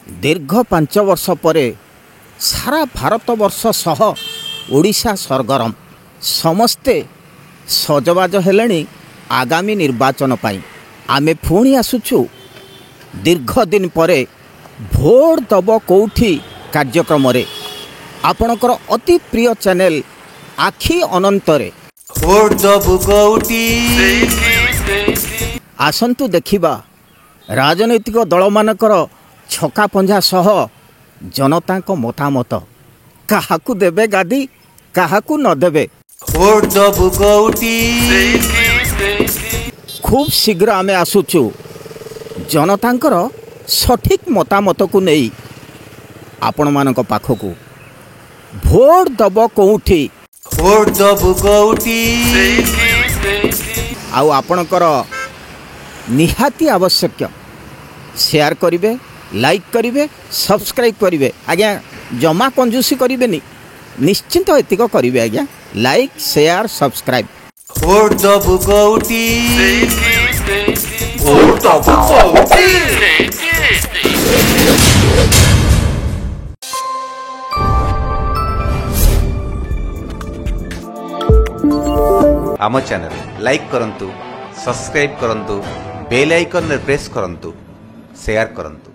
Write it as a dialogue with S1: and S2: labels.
S1: दीर्घ 5 वर्ष पर सारा भारतवर्ष सह ओडिशा सरगरम समस्ते सजबाज हेलेनी आगामी निर्वाचन पाई। आमे पुणी आसुछु दीर्घ दिन पर भोट दब कौठी कार्यक्रम रे आपणकर अति प्रिय चैनल आखि अनंतरे
S2: भोट दब कौठी
S1: आसंतु देखिबा राजनैतिक दल मानकर छका पंजा सह जनता को मतामत काहाकू देबे गादी काहाकू न देबे।
S2: भोट दब कौठी
S1: खूब शीघ्र आमे आसुचु जनतांकर सठिक मतामत को नहीं आपण मानक पाखकू। भोट दब कौठी
S2: भोट दब कौठी
S1: आउ आपणकर निहाती आवश्यक शेयर करिवे, लाइक करिवे, सब्सक्राइब करिवे। आज्ञा जमा कंजूसी करिवेनी, निश्चिंत एतिक करिवे आज्ञा। Like share subscribe.
S2: भोट दब कौठी भोट दब कौठी।
S3: आम चैनल लाइक करंतु, सब्सक्राइब करंतु, बेल आइकन प्रेस करंतु, शेयर करंतु।